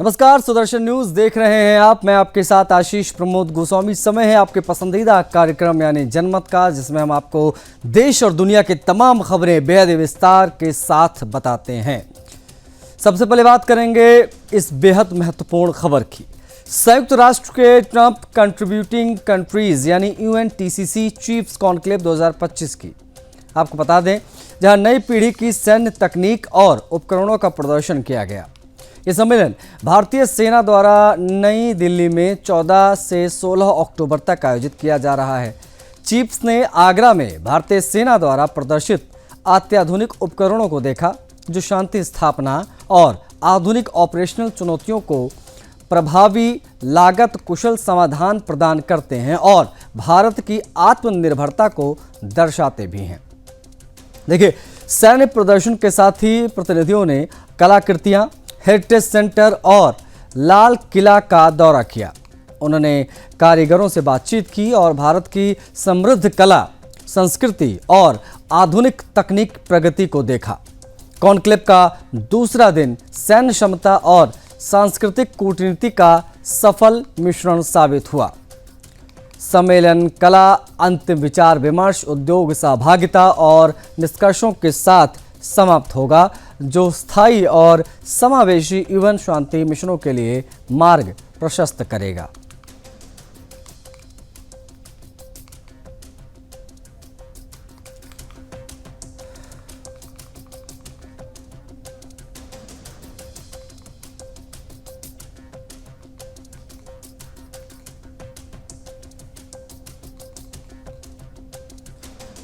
नमस्कार, सुदर्शन न्यूज देख रहे हैं आप। मैं आपके साथ आशीष प्रमोद गोस्वामी। समय है आपके पसंदीदा कार्यक्रम यानी जनमत का, जिसमें हम आपको देश और दुनिया की तमाम खबरें बेहद विस्तार के साथ बताते हैं। सबसे पहले बात करेंगे इस बेहद महत्वपूर्ण खबर की। संयुक्त राष्ट्र के ट्रंप कंट्रीब्यूटिंग कंट्रीज यानी UNTCC चीफ्स कॉन्क्लेव 2025 की आपको बता दें, जहां नई पीढ़ी की सैन्य तकनीक और उपकरणों का प्रदर्शन किया गया। ये सम्मेलन भारतीय सेना द्वारा नई दिल्ली में 14 से 16 अक्टूबर तक आयोजित किया जा रहा है। चीफ्स ने आगरा में भारतीय सेना द्वारा प्रदर्शित अत्याधुनिक उपकरणों को देखा, जो शांति स्थापना और आधुनिक ऑपरेशनल चुनौतियों को प्रभावी लागत कुशल समाधान प्रदान करते हैं और भारत की आत्मनिर्भरता को दर्शाते भी हैं। देखिए, सैन्य प्रदर्शन के साथ ही प्रतिनिधियों ने कलाकृतियां, हेरिटेज सेंटर और लाल किला का दौरा किया। उन्होंने कारीगरों से बातचीत की और भारत की समृद्ध कला, संस्कृति और आधुनिक तकनीक प्रगति को देखा। कॉन्क्लेव का दूसरा दिन सैन्य क्षमता और सांस्कृतिक कूटनीति का सफल मिश्रण साबित हुआ। सम्मेलन कला, अंतिम विचार विमर्श, उद्योग सहभागिता और निष्कर्षों के साथ समाप्त होगा, जो स्थायी और समावेशी UN शांति मिशनों के लिए मार्ग प्रशस्त करेगा।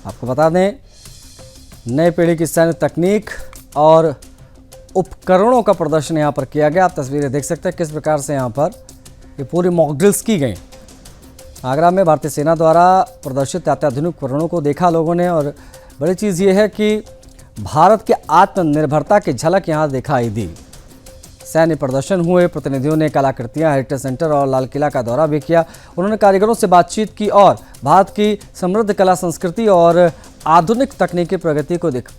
आपको बता दें, नई पीढ़ी की सैन्य तकनीक और उपकरणों का प्रदर्शन यहाँ पर किया गया। आप तस्वीरें देख सकते हैं किस प्रकार से यहाँ पर ये पूरी मॉक ड्रिल्स की गई। आगरा में भारतीय सेना द्वारा प्रदर्शित अत्याधुनिक उपकरणों को देखा लोगों ने, और बड़ी चीज़ ये है कि भारत के आत्मनिर्भरता की झलक यहाँ दिखाई दी। सैन्य प्रदर्शन हुए, प्रतिनिधियों ने कलाकृतियाँ, हेरिटेज सेंटर और लाल किला का दौरा भी किया। उन्होंने कारीगरों से बातचीत की और भारत की समृद्ध कला, संस्कृति और आधुनिक तकनीकी प्रगति को देखा।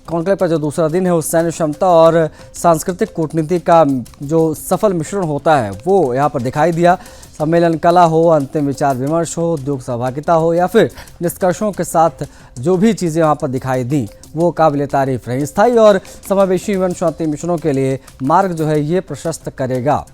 कॉन्क्लेव का जो दूसरा दिन है, उस सैन्य क्षमता और सांस्कृतिक कूटनीति का जो सफल मिश्रण होता है वो यहाँ पर दिखाई दिया। सम्मेलन कला हो, अंतिम विचार विमर्श हो, उद्योग सहभागिता हो या फिर निष्कर्षों के साथ जो भी चीज़ें वहाँ पर दिखाई दी वो काबिल तारीफ रही। स्थायी और समावेशी UN शांति मिशनों के लिए मार्ग जो है ये प्रशस्त करेगा।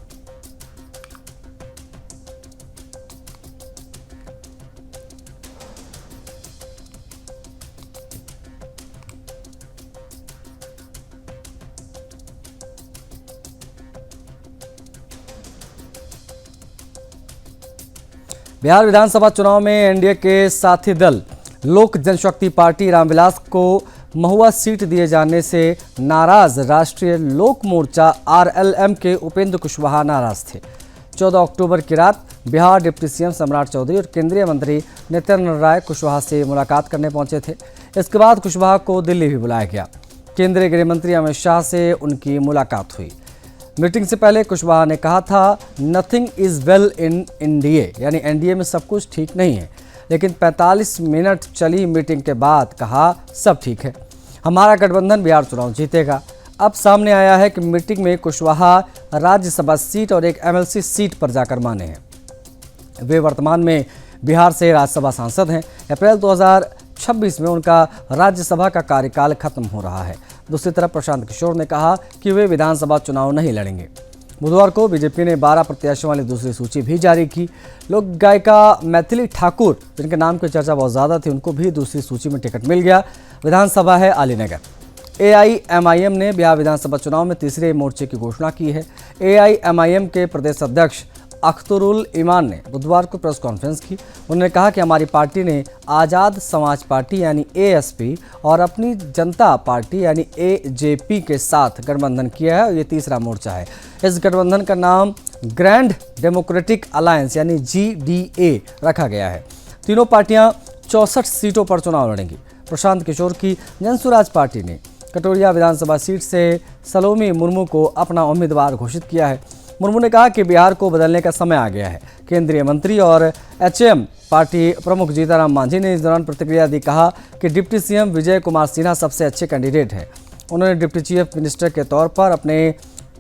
बिहार विधानसभा चुनाव में NDA के साथी दल लोक जनशक्ति पार्टी रामविलास को महुआ सीट दिए जाने से नाराज राष्ट्रीय लोक मोर्चा RLM के उपेंद्र कुशवाहा नाराज थे। 14 अक्टूबर की रात बिहार डिप्टी CM सम्राट चौधरी और केंद्रीय मंत्री नित्यानंद राय कुशवाहा से मुलाकात करने पहुंचे थे। इसके बाद कुशवाहा को दिल्ली भी बुलाया गया। केंद्रीय गृह मंत्री अमित शाह से उनकी मुलाकात हुई। मीटिंग से पहले कुशवाहा ने कहा था, nothing is well in NDA, यानी NDA में सब कुछ ठीक नहीं है। लेकिन 45 मिनट चली मीटिंग के बाद कहा, सब ठीक है, हमारा गठबंधन बिहार चुनाव जीतेगा। अब सामने आया है कि मीटिंग में कुशवाहा राज्यसभा सीट और एक MLC सीट पर जाकर माने हैं। वे वर्तमान में बिहार से राज्यसभा सांसद हैं। अप्रैल 2026 में उनका राज्यसभा का कार्यकाल खत्म हो रहा है। दूसरी तरफ प्रशांत किशोर ने कहा कि वे विधानसभा चुनाव नहीं लड़ेंगे। बुधवार को बीजेपी ने 12 प्रत्याशियों वाली दूसरी सूची भी जारी की। लोक गायिका मैथिली ठाकुर, जिनके नाम की चर्चा बहुत ज़्यादा थी, उनको भी दूसरी सूची में टिकट मिल गया। विधानसभा है अलीनगर। AIMIM ने बिहार विधानसभा चुनाव में तीसरे मोर्चे की घोषणा की है। AIMIM के प्रदेश अध्यक्ष अख्तरुल ईमान ने बुधवार को प्रेस कॉन्फ्रेंस की। उन्होंने कहा कि हमारी पार्टी ने आज़ाद समाज पार्टी यानी ASP और अपनी जनता पार्टी यानी AJP के साथ गठबंधन किया है और ये तीसरा मोर्चा है। इस गठबंधन का नाम ग्रैंड डेमोक्रेटिक अलायंस यानी GDA रखा गया है। तीनों पार्टियां 64 सीटों पर चुनाव लड़ेंगी। प्रशांत किशोर की जनसुराज पार्टी ने कटोरिया विधानसभा सीट से सलोमी मुर्मू को अपना उम्मीदवार घोषित किया है। मुर्मू ने कहा कि बिहार को बदलने का समय आ गया है। केंद्रीय मंत्री और HM पार्टी प्रमुख जीतनराम मांझी ने इस दौरान प्रतिक्रिया दी। कहा कि डिप्टी CM विजय कुमार सिन्हा सबसे अच्छे कैंडिडेट हैं। उन्होंने डिप्टी चीफ मिनिस्टर के तौर पर अपने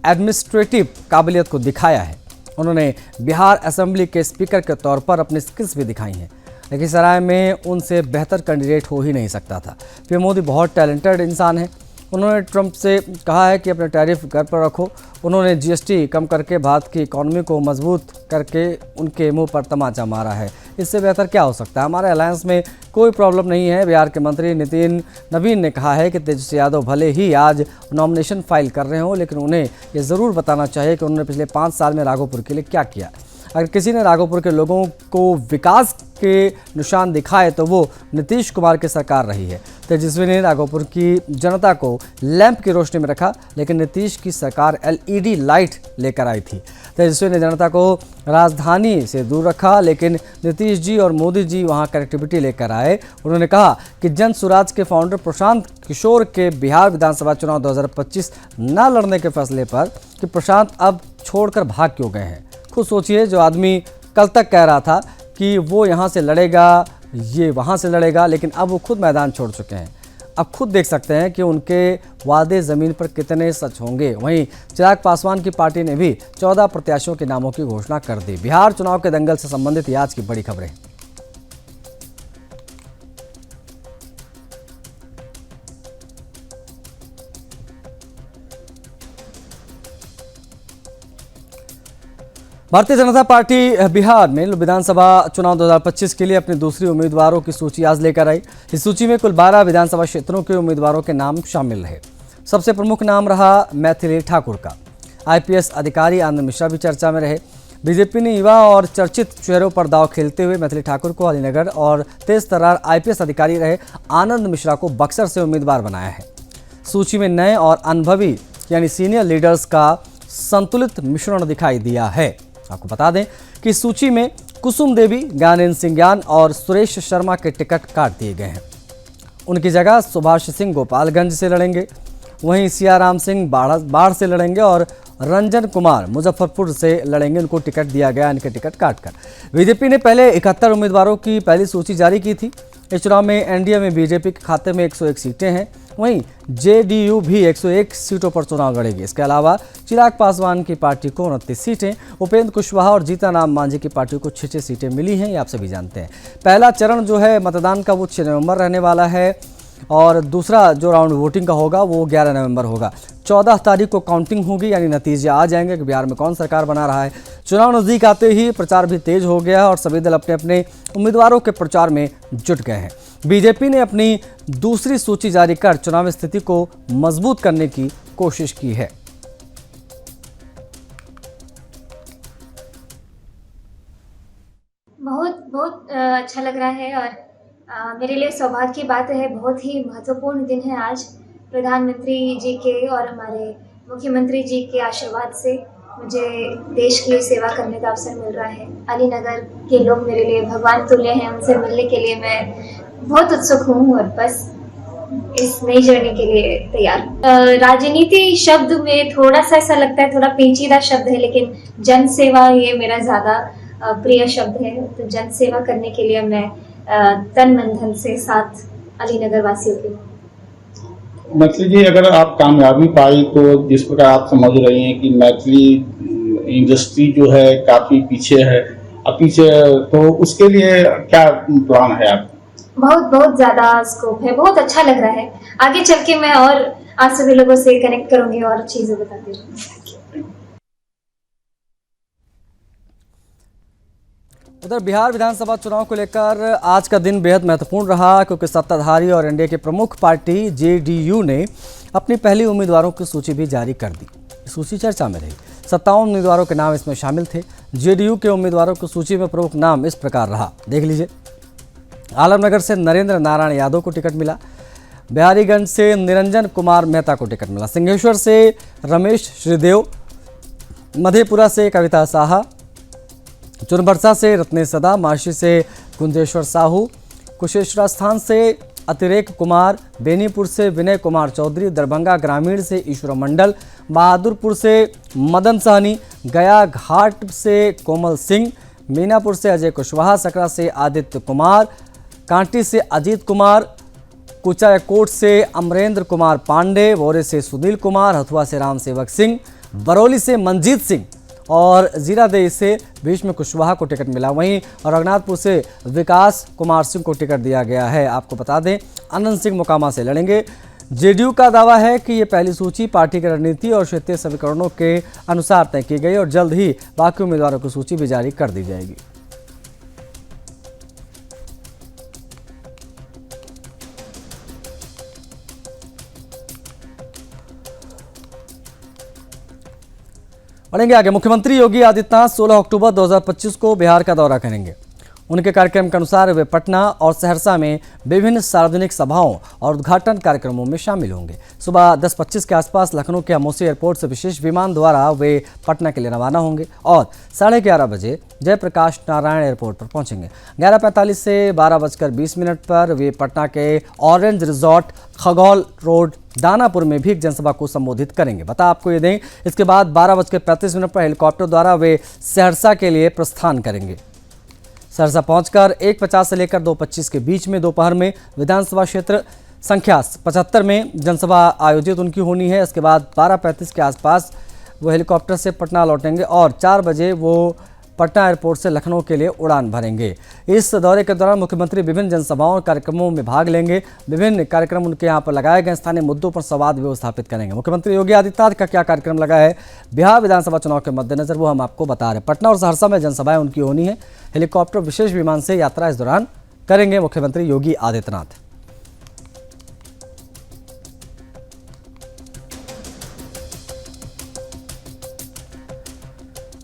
एडमिनिस्ट्रेटिव काबिलियत को दिखाया है। उन्होंने बिहार असेंबली के स्पीकर के तौर पर अपनी स्किल्स भी दिखाई हैं। लखीसराय में उनसे बेहतर कैंडिडेट हो ही नहीं सकता था। पीएम मोदी बहुत टैलेंटेड इंसान है। उन्होंने ट्रंप से कहा है कि अपने टैरिफ घर पर रखो। उन्होंने जीएसटी कम करके भारत की इकॉनमी को मजबूत करके उनके मुंह पर तमाचा मारा है। इससे बेहतर क्या हो सकता है? हमारे अलायंस में कोई प्रॉब्लम नहीं है। बिहार के मंत्री नितिन नवीन ने कहा है कि तेजस्वी यादव भले ही आज नॉमिनेशन फाइल कर रहे हों, लेकिन उन्हें ये ज़रूर बताना चाहिए कि उन्होंने पिछले 5 साल में राघोपुर के लिए क्या किया। अगर किसी ने राघोपुर के लोगों को विकास के निशान दिखाए तो वो नीतीश कुमार की सरकार रही है। तेजस्वी ने राघोपुर की जनता को लैंप की रोशनी में रखा, लेकिन नीतीश की सरकार एलईडी लाइट लेकर आई थी। तेजस्वी ने जनता को राजधानी से दूर रखा, लेकिन नीतीश जी और मोदी जी वहां कनेक्टिविटी लेकर आए। उन्होंने कहा कि जन स्वराज के फाउंडर प्रशांत किशोर के बिहार विधानसभा चुनाव 2025 न लड़ने के फैसले पर कि प्रशांत अब छोड़कर भाग क्यों गए हैं। खुद सोचिए, जो आदमी कल तक कह रहा था कि वो यहाँ से लड़ेगा, ये वहाँ से लड़ेगा, लेकिन अब वो खुद मैदान छोड़ चुके हैं। अब खुद देख सकते हैं कि उनके वादे ज़मीन पर कितने सच होंगे। वहीं चिराग पासवान की पार्टी ने भी 14 प्रत्याशियों के नामों की घोषणा कर दी। बिहार चुनाव के दंगल से संबंधित आज की बड़ी खबरें। भारतीय जनता पार्टी बिहार में विधानसभा चुनाव 2025 के लिए अपनी दूसरी उम्मीदवारों की सूची आज लेकर आई। इस सूची में कुल 12 विधानसभा क्षेत्रों के उम्मीदवारों के नाम शामिल रहे। सबसे प्रमुख नाम रहा मैथिली ठाकुर का। आईपीएस अधिकारी आनंद मिश्रा भी चर्चा में रहे। बीजेपी ने युवा और चर्चित चेहरों पर दांव खेलते हुए मैथिली ठाकुर को अलीनगर और तेज तर्रार आईपीएस अधिकारी रहे आनंद मिश्रा को बक्सर से उम्मीदवार बनाया है। सूची में नए और अनुभवी यानी सीनियर लीडर्स का संतुलित मिश्रण दिखाई दिया है। आपको बता दें कि सूची में कुसुम देवी, ज्ञानेंद्र सिंह ज्ञान और सुरेश शर्मा के टिकट काट दिए गए हैं। उनकी जगह सुभाष सिंह गोपालगंज से लड़ेंगे। वहीं सियाराम सिंह बाढ़ से लड़ेंगे और रंजन कुमार मुजफ्फरपुर से लड़ेंगे। उनको टिकट दिया गया, इनके टिकट काटकर। बीजेपी ने पहले 71 उम्मीदवारों की पहली सूची जारी की थी। इस चुनाव में एनडीए में बीजेपी के खाते में 101 सीटें हैं। वहीं जेडीयू भी 101 सीटों पर चुनाव लड़ेगी। इसके अलावा चिराग पासवान की पार्टी को 29 सीटें, उपेंद्र कुशवाहा और जीतनराम मांझी की पार्टी को 6 सीटें मिली हैं। ये आप सभी जानते हैं। पहला चरण जो है मतदान का वो 6 नवंबर रहने वाला है और दूसरा जो राउंड वोटिंग का होगा वो 11 नवंबर होगा। 14 तारीख को काउंटिंग होगी, यानी नतीजे आ जाएंगे कि बिहार में कौन सरकार बना रहा है। चुनाव नज़दीक आते ही प्रचार भी तेज हो गया और सभी दल अपने अपने उम्मीदवारों के प्रचार में जुट गए हैं। बीजेपी ने अपनी दूसरी सूची जारी कर चुनावी स्थिति को मजबूत करने की कोशिश की है। बहुत अच्छा लग रहा है और मेरे लिए सौभाग्य की बात है। बहुत ही महत्वपूर्ण दिन है आज। प्रधानमंत्री जी के और हमारे मुख्यमंत्री जी के आशीर्वाद से मुझे देश के लिए सेवा करने का अवसर मिल रहा है। अलीनगर के लोग मेरे लिए भगवान तुल्य हैं। उनसे मिलने के लिए मैं बहुत उत्सुक हूँ और बस इस नई जर्नी के लिए तैयार। राजनीति शब्द में थोड़ा सा ऐसा लगता है, थोड़ा पेचीदा शब्द है, लेकिन जन सेवा ये मेरा ज़्यादा प्रिय शब्द है। तो जन सेवा करने के लिए मैं तन मन धन से साथ अलीनगर वासियों के। मैथिली जी, अगर आप कामयाबी पाई तो जिस प्रकार आप समझ रही हैं कि मैथिली इंडस्ट्री जो है काफ़ी पीछे है, अब पीछे, तो उसके लिए क्या प्लान है आप? बहुत ज़्यादा स्कोप है। बहुत अच्छा लग रहा है। आगे चल के मैं और आप सभी लोगों से कनेक्ट करूंगी और चीज़ें बताती रहूँगी। उधर बिहार विधानसभा चुनाव को लेकर आज का दिन बेहद महत्वपूर्ण रहा, क्योंकि सत्ताधारी और एनडीए की प्रमुख पार्टी जेडीयू ने अपनी पहली उम्मीदवारों की सूची भी जारी कर दी। सूची चर्चा में रही। 57 उम्मीदवारों के नाम इसमें शामिल थे। जेडीयू के उम्मीदवारों की सूची में प्रमुख नाम इस प्रकार रहा, देख लीजिए। आलमनगर से नरेंद्र नारायण यादव को टिकट मिला। बिहारीगंज से निरंजन कुमार मेहता को टिकट मिला। सिंहेश्वर से रमेश श्रीदेव, मधेपुरा से कविता साहा, चुनबरसा से रत्नेश सदा, माशी से कुंदेश्वर साहू, कुशेश्वर स्थान से अतिरेक कुमार, बेनीपुर से विनय कुमार चौधरी, दरभंगा ग्रामीण से ईश्वर मंडल, बहादुरपुर से मदन सहनी, गया घाट से कोमल सिंह, मीनापुर से अजय कुशवाहा, सकरा से आदित्य कुमार, कांटी से अजीत कुमार, कुचायकोट से अमरेंद्र कुमार पांडे, बोरे से सुनील कुमार, हथुआ से राम सेवक सिंह, बरौली से मंजीत सिंह और जीरादेई से भीष्म कुशवाहा को टिकट मिला। वहीं रघुनाथपुर से विकास कुमार सिंह को टिकट दिया गया है। आपको बता दें आनंद सिंह मोकामा से लड़ेंगे। जेडीयू का दावा है कि ये पहली सूची पार्टी की रणनीति और क्षेत्रीय समीकरणों के अनुसार तय की गई और जल्द ही बाकी उम्मीदवारों की सूची भी जारी कर दी जाएगी। बढ़ेंगे आगे। मुख्यमंत्री योगी आदित्यनाथ 16 अक्टूबर 2025 को बिहार का दौरा करेंगे। उनके कार्यक्रम के अनुसार वे पटना और सहरसा में विभिन्न सार्वजनिक सभाओं और उद्घाटन कार्यक्रमों में शामिल होंगे। सुबह 10:25 के आसपास लखनऊ के अमोसी एयरपोर्ट से विशेष विमान द्वारा वे पटना के लिए रवाना होंगे और 11:30 बजे जयप्रकाश नारायण एयरपोर्ट पर पहुंचेंगे। 11:45 से 12:20 पर वे पटना के orange resort Khagaul road Danapur में भी एक जनसभा को संबोधित करेंगे। बता आपको ये दें, इसके बाद 12:35 पर हेलीकॉप्टर द्वारा वे सहरसा के लिए प्रस्थान करेंगे। सहरसा पहुंचकर 1:50 से लेकर 2:25 के बीच में दोपहर में विधानसभा क्षेत्र संख्या 75 में जनसभा आयोजित उनकी होनी है। इसके बाद 12:35 के आसपास वो हेलीकॉप्टर से पटना लौटेंगे और 4 बजे वो पटना एयरपोर्ट से लखनऊ के लिए उड़ान भरेंगे। इस दौरे के दौरान मुख्यमंत्री विभिन्न जनसभाओं और कार्यक्रमों में भाग लेंगे। विभिन्न कार्यक्रम उनके यहाँ पर लगाए गए स्थानीय मुद्दों पर संवाद व्यवस्थापित करेंगे। मुख्यमंत्री योगी आदित्यनाथ का क्या कार्यक्रम लगा है बिहार विधानसभा चुनाव के मद्देनजर, वो हम आपको बता रहे हैं। पटना और सहरसा में जनसभाएं उनकी होनी है। हेलीकॉप्टर विशेष विमान से यात्रा इस दौरान करेंगे मुख्यमंत्री योगी आदित्यनाथ।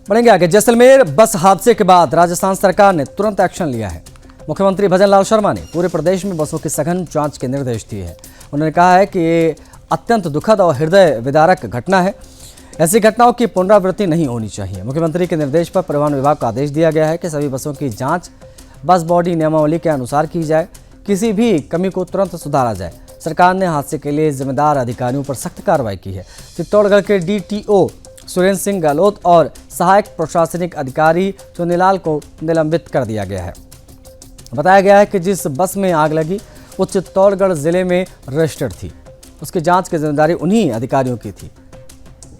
बढ़ेंगे आगे। जैसलमेर बस हादसे के बाद राजस्थान सरकार ने तुरंत एक्शन लिया है। मुख्यमंत्री भजनलाल शर्मा ने पूरे प्रदेश में बसों की सघन जांच के निर्देश दिए हैं। उन्होंने कहा है कि ये अत्यंत दुखद और हृदय विदारक घटना है। ऐसी घटनाओं की पुनरावृत्ति नहीं होनी चाहिए। मुख्यमंत्री के निर्देश पर परिवहन विभाग को आदेश दिया गया है कि सभी बसों की जाँच बस बॉडी नियमावली के अनुसार की जाए, किसी भी कमी को तुरंत सुधारा जाए। सरकार ने हादसे के लिए जिम्मेदार अधिकारियों पर सख्त कार्रवाई की है। चित्तौड़गढ़ के DTO सुरेंद्र सिंह गहलोत और सहायक प्रशासनिक अधिकारी चुन्नीलाल को निलंबित कर दिया गया है। बताया गया है कि जिस बस में आग लगी वो चित्तौड़गढ़ जिले में रजिस्टर्ड थी। उसकी जांच की जिम्मेदारी उन्हीं अधिकारियों की थी।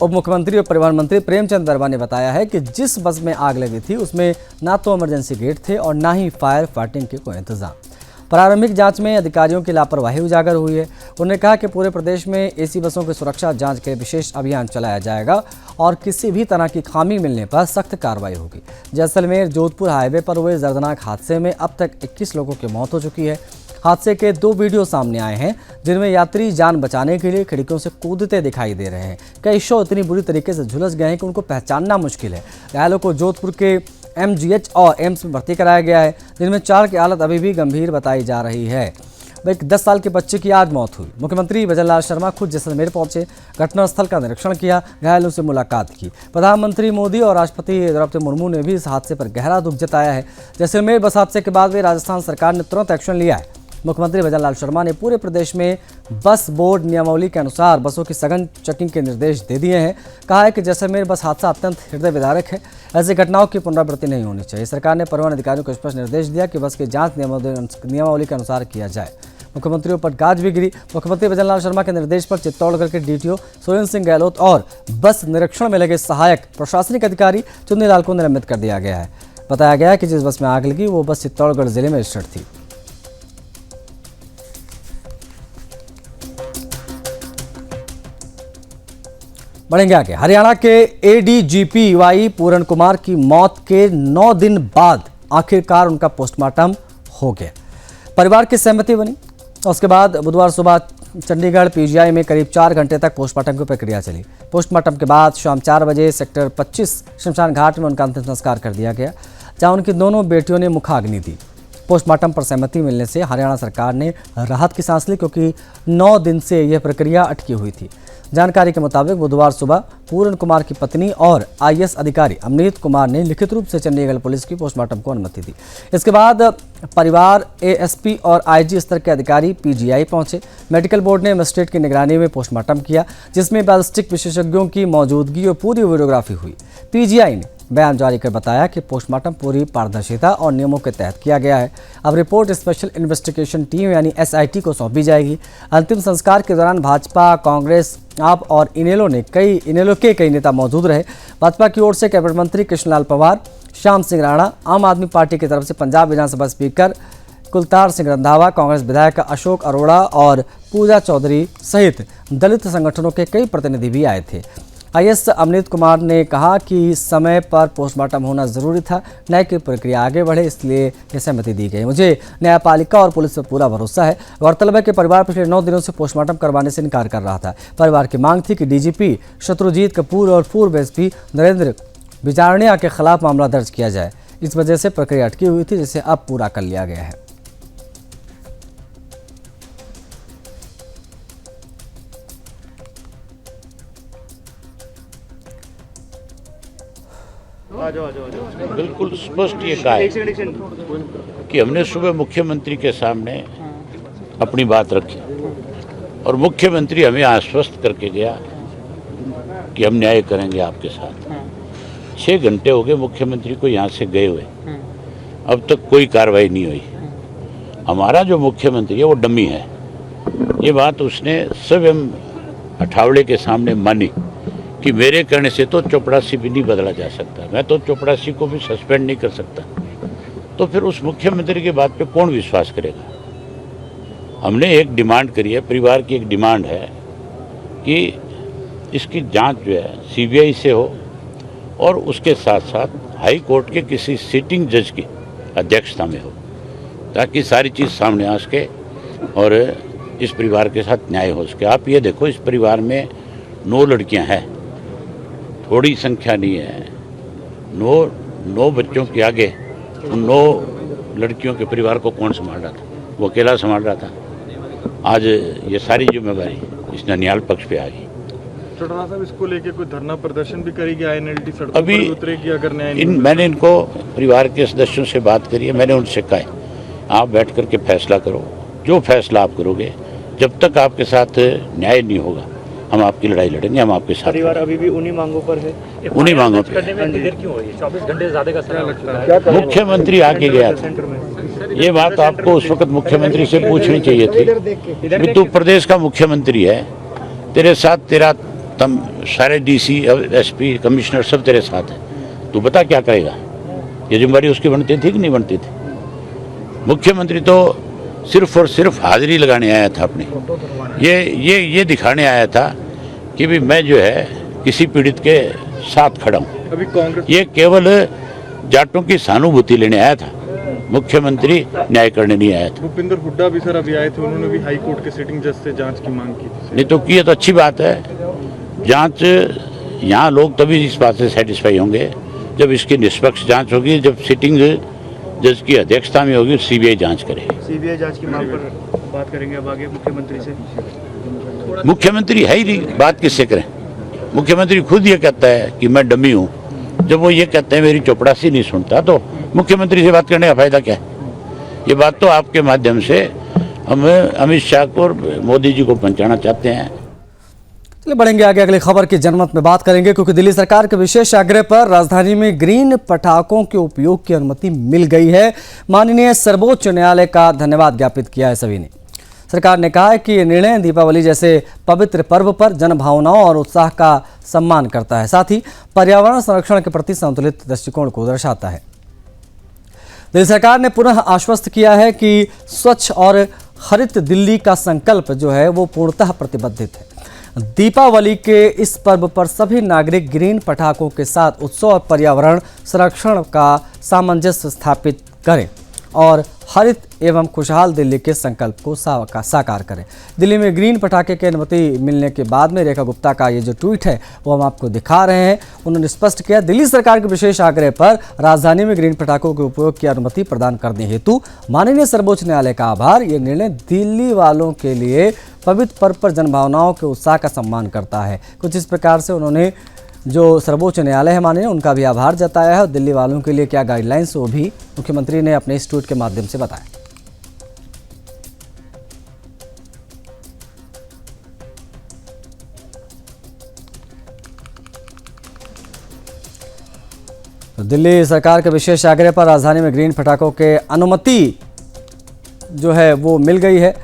उप मुख्यमंत्री और परिवहन मंत्री प्रेमचंद वर्मा ने बताया है कि जिस बस में आग लगी थी उसमें ना तो इमरजेंसी गेट थे और ना ही फायर फाइटिंग के कोई इंतजाम। प्रारंभिक जांच में अधिकारियों की लापरवाही उजागर हुई है। उन्होंने कहा कि पूरे प्रदेश में AC बसों की सुरक्षा जांच के विशेष अभियान चलाया जाएगा और किसी भी तरह की खामी मिलने पर सख्त कार्रवाई होगी। जैसलमेर जोधपुर हाईवे पर हुए दर्दनाक हादसे में अब तक 21 लोगों की मौत हो चुकी है। हादसे के 2 वीडियो सामने आए हैं जिनमें यात्री जान बचाने के लिए खिड़कियों से कूदते दिखाई दे रहे हैं। कई शव इतनी बुरी तरीके से झुलस गए हैं कि उनको पहचानना मुश्किल है। घायलों को जोधपुर के MGH और एम्स में भर्ती कराया गया है, जिनमें 4 की हालत अभी भी गंभीर बताई जा रही है। एक 10 साल के बच्चे की आज मौत हुई। मुख्यमंत्री भजनलाल शर्मा खुद जैसलमेर पहुंचे, घटनास्थल का निरीक्षण किया, घायलों से मुलाकात की। प्रधानमंत्री मोदी और राष्ट्रपति द्रौपदी मुर्मू ने भी इस हादसे पर गहरा दुख जताया है। जैसलमेर बस हादसे के बाद भी राजस्थान सरकार ने तुरंत एक्शन लिया है। मुख्यमंत्री भजनलाल शर्मा ने पूरे प्रदेश में बस बोर्ड नियमावली के अनुसार बसों की सघन चेकिंग के निर्देश दे दिए हैं। कहा है कि जैसलमेर बस हादसा अत्यंत हृदय विदारक है। ऐसी घटनाओं की पुनरावृत्ति नहीं होनी चाहिए। सरकार ने परिवहन अधिकारियों को स्पष्ट निर्देश दिया कि बस की जांच नियमावली के अनुसार किया जाए। मुख्यमंत्रियों पर गाज भी गिरी। मुख्यमंत्री भजनलाल शर्मा के निर्देश पर चित्तौड़गढ़ के DTO सुरेंद्र सिंह गहलोत और बस निरीक्षण में लगे सहायक प्रशासनिक अधिकारी चुन्नीलाल को निलंबित कर दिया गया है। बताया गया है कि जिस बस में आग लगी वो बस चित्तौड़गढ़ जिले में रजिस्टर्ड थी। बढ़ेंगे आगे। हरियाणा के ADGP वाई पूरण कुमार की मौत के 9 दिन बाद आखिरकार उनका पोस्टमार्टम हो गया। परिवार की सहमति बनी। उसके बाद बुधवार सुबह चंडीगढ़ PGI में करीब 4 घंटे तक पोस्टमार्टम की प्रक्रिया चली। पोस्टमार्टम के बाद शाम 4 बजे सेक्टर 25 शमशान घाट में उनका अंतिम संस्कार कर दिया गया, जहां उनकी दोनों बेटियों ने मुखाग्नि दी। पोस्टमार्टम पर सहमति मिलने से हरियाणा सरकार ने राहत की सांस ली, क्योंकि 9 दिन से यह प्रक्रिया अटकी हुई थी। जानकारी के मुताबिक बुधवार सुबह पूरण कुमार की पत्नी और IAS अधिकारी अमनीत कुमार ने लिखित रूप से चंडीगढ़ पुलिस की पोस्टमार्टम को अनुमति दी। इसके बाद परिवार, एएसपी और आईजी स्तर के अधिकारी पीजीआई पहुंचे। मेडिकल बोर्ड ने मजिस्ट्रेट की निगरानी में पोस्टमार्टम किया, जिसमें बैलिस्टिक विशेषज्ञों की मौजूदगी और पूरी वीडियोग्राफी हुई। पीजीआई ने बयान जारी कर बताया कि पोस्टमार्टम पूरी पारदर्शिता और नियमों के तहत किया गया है। अब रिपोर्ट स्पेशल इन्वेस्टिगेशन टीम यानी एसआईटी को सौंपी जाएगी। अंतिम संस्कार के दौरान भाजपा, कांग्रेस, आप और इनेलो के कई नेता मौजूद रहे। भाजपा की ओर से कैबिनेट मंत्री कृष्णलाल पंवार, श्याम सिंह राणा, आम आदमी पार्टी की तरफ से पंजाब विधानसभा स्पीकर कुलतार सिंह रंधावा, कांग्रेस विधायक अशोक अरोड़ा और पूजा चौधरी सहित दलित संगठनों के कई प्रतिनिधि भी आए थे। आईएएस अमनीत कुमार ने कहा कि समय पर पोस्टमार्टम होना जरूरी था, न्याय की प्रक्रिया आगे बढ़े इसलिए यह सहमति दी गई। मुझे न्यायपालिका और पुलिस पर पूरा भरोसा है। गौरतलब है कि परिवार पिछले 9 दिनों से पोस्टमार्टम करवाने से इनकार कर रहा था। परिवार की मांग थी कि डीजीपी शत्रुजीत कपूर और पूर्व एसपी नरेंद्र बिजारनिया के खिलाफ मामला दर्ज किया जाए। इस वजह से प्रक्रिया अटकी हुई थी, जिसे अब पूरा कर लिया गया है। बिल्कुल स्पष्ट ये कहा है कि हमने सुबह मुख्यमंत्री के सामने अपनी बात रखी और मुख्यमंत्री हमें आश्वस्त करके गया कि हम न्याय करेंगे आपके साथ। 6 घंटे हो गए मुख्यमंत्री को यहाँ से गए हुए, अब तक कोई कार्रवाई नहीं हुई। हमारा जो मुख्यमंत्री है वो डमी है, ये बात उसने स्वयं अठावड़े के सामने मानी कि मेरे करने से तो चपड़ासी भी नहीं बदला जा सकता, मैं तो चपड़ासी को भी सस्पेंड नहीं कर सकता। तो फिर उस मुख्यमंत्री की बात पे कौन विश्वास करेगा। हमने एक डिमांड करी है, परिवार की एक डिमांड है कि इसकी जांच जो है सीबीआई से हो और उसके साथ साथ हाई कोर्ट के किसी सिटिंग जज की अध्यक्षता में हो, ताकि सारी चीज़ सामने आ सके और इस परिवार के साथ न्याय हो सके। आप ये देखो, इस परिवार में 9 लड़कियां हैं, थोड़ी संख्या नहीं है। 9 बच्चों के आगे उन 9 लड़कियों के परिवार को कौन संभाल रहा था? वो अकेला संभाल रहा था। आज ये सारी जिम्मेदारी इस ननिहाल पक्ष पे आ गई। चौटाला साहब, इसको लेके कोई धरना प्रदर्शन भी करेगी INLT सड़कों अभी पर उतरेगी अगर न्याय मैंने इनको परिवार के सदस्यों से बात करी है, मैंने उनसे कहा है आप बैठ करके फैसला करो, जो फैसला आप करोगे, जब तक आपके साथ न्याय नहीं होगा हम आपकी लड़ाई लड़ेंगे, हम आपके साथ। परिवार अभी भी उन्हीं मांगों पर है। उन्हीं मांगों पर। देर क्यों हुई? 24 घंटे से ज्यादा का समय लग चुका है। मुख्यमंत्री आके गया था, ये बात आपको उस वक्त मुख्यमंत्री से पूछनी चाहिए थी। तू प्रदेश का मुख्यमंत्री है, तेरे साथ तेरा सारे डीसी, एसपी, कमिश्नर सब तेरे साथ है, तू बता क्या करेगा। ये जिम्मेदारी उसकी बनती थी कि नहीं बनती थी? मुख्यमंत्री तो सिर्फ और सिर्फ हाजिरी लगाने आया था अपनी, ये दिखाने आया था कि भी मैं जो है किसी पीड़ित के साथ खड़ा हूँ। अभी कांग्रेस, ये केवल जाटों की सहानुभूति लेने आया था, मुख्यमंत्री न्याय करने नहीं आया था। भूपिंदर हुड्डा भी सर अभी आए थे, उन्होंने भी हाई कोर्ट के सिटिंग जज से जांच की मांग की थी। नहीं तो की तो अच्छी बात है। जांच यहाँ लोग तभी इस बात से सेटिस्फाई होंगे जब इसकी निष्पक्ष जांच होगी, जब सिटिंग जज की अध्यक्षता में होगी, सीबीआई जांच करेगी। सीबीआई जांच की मांग पर बात करेंगे अब आगे मुख्यमंत्री से। मुख्यमंत्री है ही नहीं, बात किससे करें। मुख्यमंत्री खुद ये कहता है कि मैं डमी हूँ। जब वो ये कहते हैं मेरी चपड़ासी नहीं सुनता, तो मुख्यमंत्री से बात करने का फायदा क्या है? ये बात तो आपके माध्यम से हम अमित शाह को और मोदी जी को पहुंचाना चाहते हैं। चलिए बढ़ेंगे आगे, अगली खबर की जनमत में बात करेंगे, क्योंकि दिल्ली सरकार के विशेष आग्रह पर राजधानी में ग्रीन पटाखों के उपयोग की अनुमति मिल गई है। माननीय सर्वोच्च न्यायालय का धन्यवाद ज्ञापित किया है सभी ने। सरकार ने कहा है कि ये निर्णय दीपावली जैसे पवित्र पर्व पर जन भावनाओं और उत्साह का सम्मान करता है, साथ ही पर्यावरण संरक्षण के प्रति संतुलित दृष्टिकोण को दर्शाता है। दिल्ली सरकार ने पुनः आश्वस्त किया है कि स्वच्छ और हरित दिल्ली का संकल्प जो है वो पूर्णतः प्रतिबद्धित है। दीपावली के इस पर्व पर सभी नागरिक ग्रीन पटाखों के साथ उत्सव और पर्यावरण संरक्षण का सामंजस्य स्थापित करें और हरित एवं खुशहाल दिल्ली के संकल्प को साकार करें। दिल्ली में ग्रीन पटाखे की अनुमति मिलने के बाद में रेखा गुप्ता का ये जो ट्वीट है वो हम आपको दिखा रहे हैं। उन्होंने स्पष्ट किया, दिल्ली सरकार के विशेष आग्रह पर राजधानी में ग्रीन पटाखों के उपयोग की अनुमति प्रदान करने हेतु माननीय सर्वोच्च न्यायालय का आभार। ये निर्णय दिल्ली वालों के लिए पवित्र पर्व पर जनभावनाओं के उत्साह का सम्मान करता है। कुछ इस प्रकार से उन्होंने जो सर्वोच्च न्यायालय है माननीय, उनका भी आभार जताया है और दिल्ली वालों के लिए क्या गाइडलाइंस वो भी मुख्यमंत्री ने अपने इस ट्वीट के माध्यम से बताया। तो दिल्ली सरकार के विशेष आग्रह पर राजधानी में ग्रीन पटाखों के अनुमति जो है वो मिल गई है।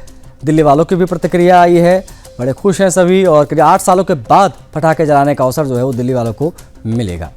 दिल्ली वालों की भी प्रतिक्रिया आई है, बड़े खुश हैं सभी और करीब 8 सालों के बाद पटाखे जलाने का अवसर जो है वो दिल्ली वालों को मिलेगा।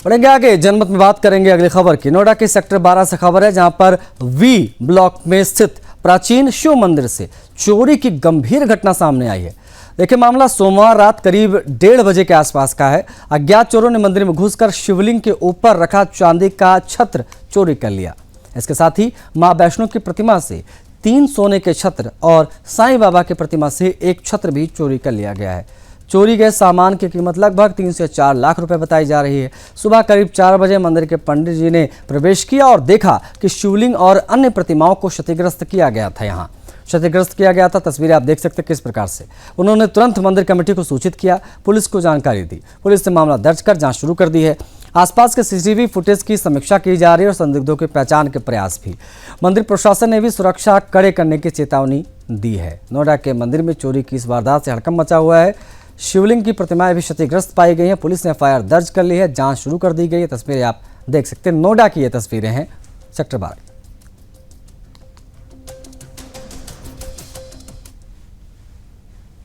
बढ़ेंगे आगे, जनमत में बात करेंगे अगली खबर की। नोएडा के सेक्टर 12 से खबर है, जहां पर वी ब्लॉक में स्थित प्राचीन शिव मंदिर से चोरी की गंभीर घटना सामने आई है। देखिए, मामला सोमवार रात करीब 1:30 बजे के आसपास का है। अज्ञात चोरों ने मंदिर में घुसकर शिवलिंग के ऊपर रखा चांदी का छत्र चोरी कर लिया। इसके साथ ही मां वैष्णो की प्रतिमा से 3 सोने के छत्र और साईं बाबा की प्रतिमा से एक छत्र भी चोरी कर लिया गया है। चोरी गए सामान की कीमत लगभग 3 से 4 लाख रुपए बताई जा रही है। सुबह करीब 4 बजे मंदिर के पंडित जी ने प्रवेश किया और देखा कि शिवलिंग और अन्य प्रतिमाओं को क्षतिग्रस्त किया गया था। यहाँ क्षतिग्रस्त किया गया था। तस्वीरें आप देख सकते हैं किस प्रकार से। उन्होंने तुरंत मंदिर कमेटी को सूचित किया, पुलिस को जानकारी दी। पुलिस ने मामला दर्ज कर जांच शुरू कर दी है। आसपास के सीसीटीवी फुटेज की समीक्षा की जा रही है और संदिग्धों की पहचान के प्रयास भी। मंदिर प्रशासन ने भी सुरक्षा कड़े करने की चेतावनी दी है। नोएडा के मंदिर में चोरी की इस वारदात से हड़कंप मचा हुआ है। शिवलिंग की प्रतिमाएं भी क्षतिग्रस्त पाई गई हैं। पुलिस ने एफआईआर दर्ज कर ली है, जांच शुरू कर दी गई है। तस्वीरें आप देख सकते हैं, नोएडा की ये तस्वीरें हैं सेक्टर 12।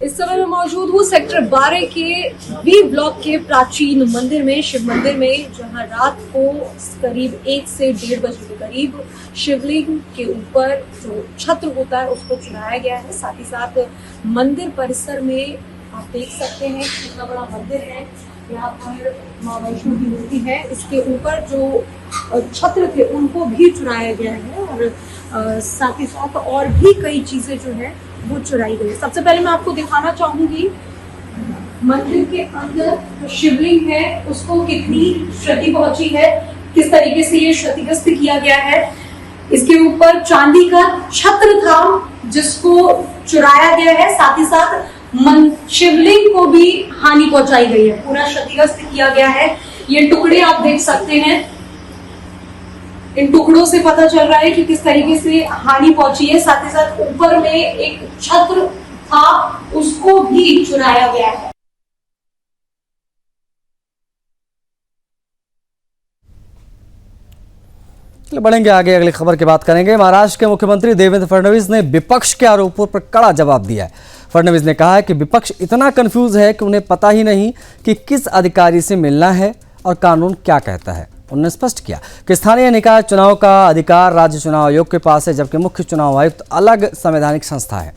इस समय मैं मौजूद हूँ सेक्टर 12 के वी ब्लॉक के प्राचीन मंदिर में, शिव मंदिर में, जहाँ रात को करीब 1 से 1:30 बजे के करीब शिवलिंग के ऊपर जो छत्र होता है उसको चुराया गया है। साथ ही साथ मंदिर परिसर में आप देख सकते हैं कितना बड़ा मंदिर है। यहाँ पर माँ वैष्णो की मूर्ति है, इसके ऊपर जो छत्र थे उनको भी चुराया गया है और साथ ही साथ और भी कई चीजें जो है वो चुराई गई है। सबसे पहले मैं आपको दिखाना चाहूंगी मंदिर के अंदर जो शिवलिंग है उसको कितनी क्षति पहुंची है, किस तरीके से ये क्षतिग्रस्त किया गया है। इसके ऊपर चांदी का छत्र था जिसको चुराया गया है। साथ ही साथ शिवलिंग को भी हानि पहुंचाई गई है, पूरा क्षतिग्रस्त किया गया है। ये टुकड़े आप देख सकते हैं, इन टुकड़ों से पता चल रहा है कि किस तरीके से हानि पहुंची है। साथ ही साथ ऊपर में एक छत्र था उसको भी चुराया गया है। बढ़ेंगे आगे, अगली खबर की बात करेंगे। महाराष्ट्र के मुख्यमंत्री देवेंद्र फडणवीस ने विपक्ष के आरोपों पर कड़ा जवाब दिया है। फडणवीस ने कहा है कि विपक्ष इतना कंफ्यूज है कि उन्हें पता ही नहीं कि किस अधिकारी से मिलना है और कानून क्या कहता है। उन्होंने स्पष्ट किया कि स्थानीय निकाय चुनाव का अधिकार राज्य चुनाव आयोग के पास है, जबकि मुख्य चुनाव आयुक्त अलग संवैधानिक संस्था है।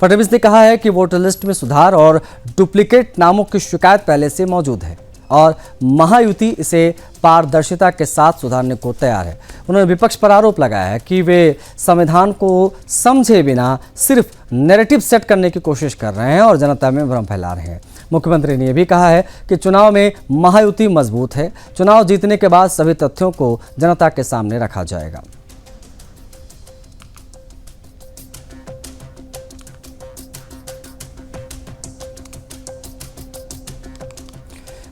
फडणवीस ने कहा है कि वोटर लिस्ट में सुधार और डुप्लीकेट नामों की शिकायत पहले से मौजूद है और महायुति इसे पारदर्शिता के साथ सुधारने को तैयार है। उन्होंने विपक्ष पर आरोप लगाया है कि वे संविधान को समझे बिना सिर्फ नैरेटिव सेट करने की कोशिश कर रहे हैं और जनता में भ्रम फैला रहे हैं। मुख्यमंत्री ने यह भी कहा है कि चुनाव में महायुति मजबूत है। चुनाव जीतने के बाद सभी तथ्यों को जनता के सामने रखा जाएगा।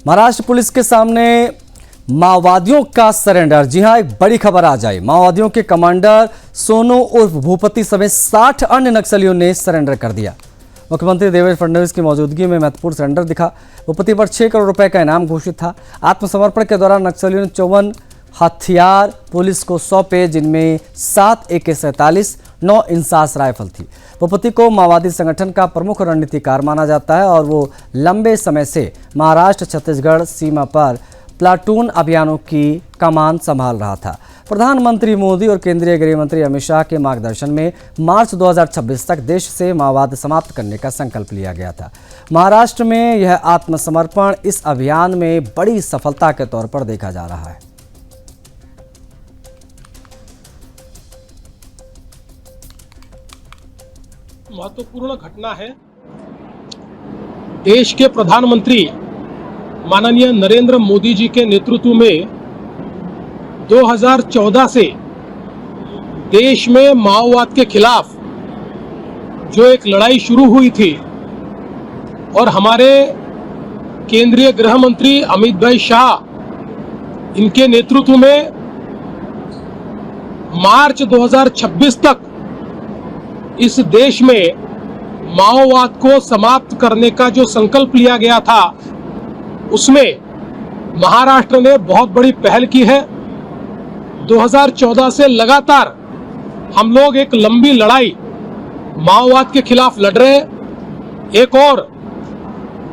महाराष्ट्र पुलिस के सामने माओवादियों का सरेंडर। जी हां, एक बड़ी खबर आ जाए। माओवादियों के कमांडर सोनू उर्फ भूपति समेत 60 अन्य नक्सलियों ने सरेंडर कर दिया। मुख्यमंत्री देवेंद्र फडणवीस की मौजूदगी में महत्वपूर्ण सरेंडर दिखा। भूपति पर 6 करोड़ रुपए का इनाम घोषित था। आत्मसमर्पण के दौरान नक्सलियों ने 54 हथियार पुलिस को सौंपे, जिनमें 7 AK-47, 9 इंसास राइफल थी। भूपति को माओवादी संगठन का प्रमुख रणनीतिकार माना जाता है और वो लंबे समय से महाराष्ट्र छत्तीसगढ़ सीमा पर प्लाटून अभियानों की कमान संभाल रहा था। प्रधानमंत्री मोदी और केंद्रीय गृह मंत्री अमित शाह के मार्गदर्शन में मार्च 2026 तक देश से माओवाद समाप्त करने का संकल्प लिया गया था। महाराष्ट्र में यह आत्मसमर्पण इस अभियान में बड़ी सफलता के तौर पर देखा जा रहा है। महत्वपूर्ण घटना है। देश के प्रधानमंत्री माननीय नरेंद्र मोदी जी के नेतृत्व में 2014 से देश में माओवाद के खिलाफ जो एक लड़ाई शुरू हुई थी और हमारे केंद्रीय गृह मंत्री अमित भाई शाह इनके नेतृत्व में मार्च 2026 तक इस देश में माओवाद को समाप्त करने का जो संकल्प लिया गया था, उसमें महाराष्ट्र ने बहुत बड़ी पहल की है। 2014 से लगातार हम लोग एक लंबी लड़ाई माओवाद के खिलाफ लड़ रहे हैं। एक और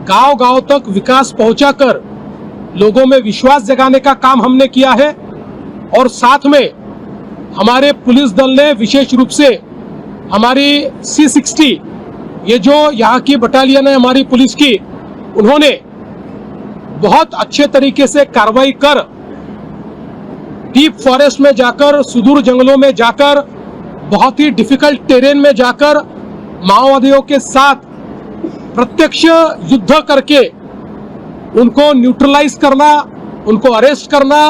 गांव-गांव तक विकास पहुंचाकर लोगों में विश्वास जगाने का काम हमने किया है और साथ में हमारे पुलिस दल ने विशेष रूप से हमारी C60 ये जो यहाँ की बटालियन है हमारी पुलिस की, उन्होंने बहुत अच्छे तरीके से कार्रवाई कर डीप फॉरेस्ट में जाकर, सुदूर जंगलों में जाकर, बहुत ही डिफिकल्ट टेरेन में जाकर माओवादियों के साथ प्रत्यक्ष युद्ध करके उनको न्यूट्रलाइज करना, उनको अरेस्ट करना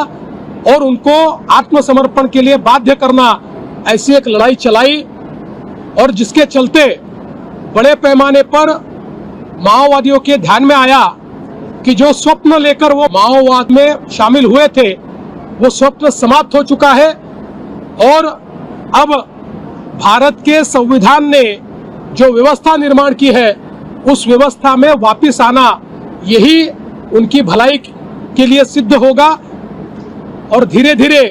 और उनको आत्मसमर्पण के लिए बाध्य करना, ऐसी एक लड़ाई चलाई और जिसके चलते बड़े पैमाने पर माओवादियों के ध्यान में आया कि जो स्वप्न लेकर वो माओवाद में शामिल हुए थे वो स्वप्न समाप्त हो चुका है और अब भारत के संविधान ने जो व्यवस्था निर्माण की है उस व्यवस्था में वापस आना यही उनकी भलाई के लिए सिद्ध होगा। और धीरे धीरे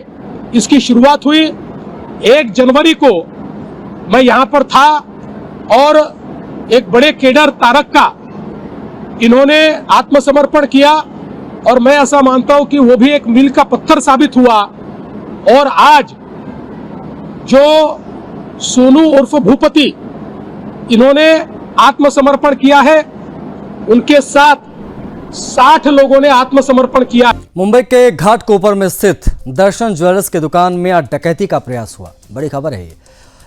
इसकी शुरुआत हुई। 1 जनवरी को मैं यहाँ पर था और एक बड़े केडर तारक का इन्होंने आत्मसमर्पण किया और मैं ऐसा मानता हूं कि वो भी एक मील का पत्थर साबित हुआ। और आज जो सोनू उर्फ भूपति इन्होंने आत्मसमर्पण किया है, उनके साथ 60 लोगों ने आत्मसमर्पण किया। मुंबई के घाटकोपर में स्थित दर्शन ज्वेलर्स की दुकान में आज डकैती का प्रयास हुआ। बड़ी खबर है ये।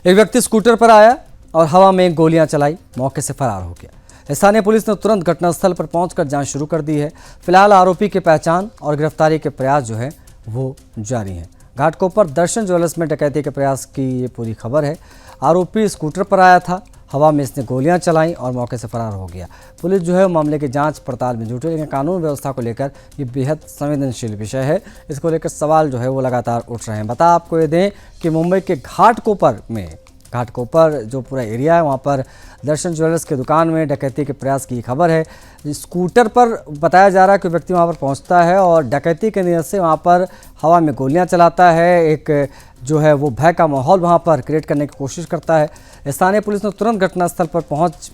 एक व्यक्ति स्कूटर पर आया और हवा में गोलियां चलाई, मौके से फरार हो गया। स्थानीय पुलिस ने तुरंत घटनास्थल पर पहुंचकर जांच शुरू कर दी है। फिलहाल आरोपी की पहचान और गिरफ्तारी के प्रयास जो है वो जारी हैं। घाटकोपर दर्शन ज्वेलर्स में डकैती के प्रयास की ये पूरी खबर है। आरोपी स्कूटर पर आया था, हवा में इसने गोलियां चलाई और मौके से फरार हो गया। पुलिस जो है मामले की जांच पड़ताल में जुटी, लेकिन कानून व्यवस्था को लेकर ये बेहद संवेदनशील विषय है। इसको लेकर सवाल जो है वो लगातार उठ रहे हैं। बता आपको ये दें कि मुंबई के घाटकोपर जो पूरा एरिया है वहाँ पर दर्शन ज्वेलर्स की दुकान में डकैती के प्रयास की खबर है। स्कूटर पर बताया जा रहा है कि व्यक्ति वहाँ पर पहुँचता है और डकैती के नियत से वहाँ पर हवा में गोलियाँ चलाता है। एक जो है वो भय का माहौल वहाँ पर क्रिएट करने की कोशिश करता है। स्थानीय पुलिस ने तुरंत घटनास्थल पर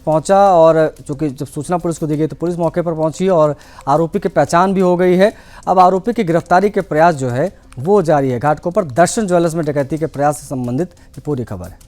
पहुंचा और चूँकि जब सूचना पुलिस को दी गई तो पुलिस मौके पर पहुंची और आरोपी की पहचान भी हो गई है। अब आरोपी की गिरफ्तारी के प्रयास जो है वो जारी है। घाटकोपर दर्शन ज्वेलर्स में डकैती के प्रयास से संबंधित ये पूरी खबर है।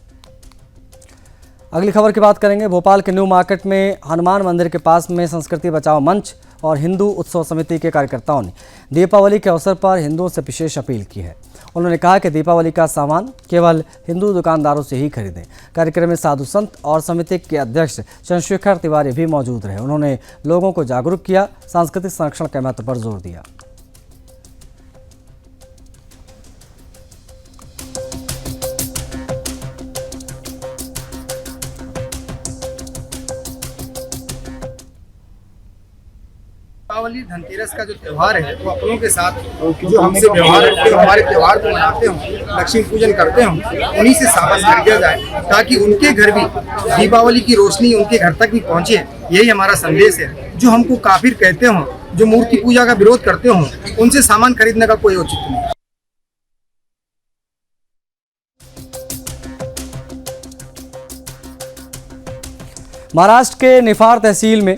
अगली खबर की बात करेंगे। भोपाल के न्यू मार्केट में हनुमान मंदिर के पास में संस्कृति बचाओ मंच और हिंदू उत्सव समिति के कार्यकर्ताओं ने दीपावली के अवसर पर हिंदुओं से विशेष अपील की है। उन्होंने कहा कि दीपावली का सामान केवल हिंदू दुकानदारों से ही खरीदें। कार्यक्रम में साधु संत और समिति के अध्यक्ष चंद्रशेखर तिवारी भी मौजूद रहे। उन्होंने लोगों को जागरूक किया, सांस्कृतिक संरक्षण के महत्व पर जोर दिया। दीपावली धनतेरस का जो त्यौहार है वो अपनों के साथ जो हमसे व्यवहार रखते हो, हमारे त्यौहार को मनाते हो, लक्ष्मी पूजन करते हो, उन्हीं से सामान खरीदा जाए ताकि उनके घर भी दीपावली की रोशनी उनके घर तक भी पहुंचे। यही हमारा संदेश है। जो हमको काफिर कहते हो, जो मूर्ति पूजा का विरोध करते हो, उनसे सामान खरीदने का कोई औचित्य नहीं। महाराष्ट्र के निफार तहसील में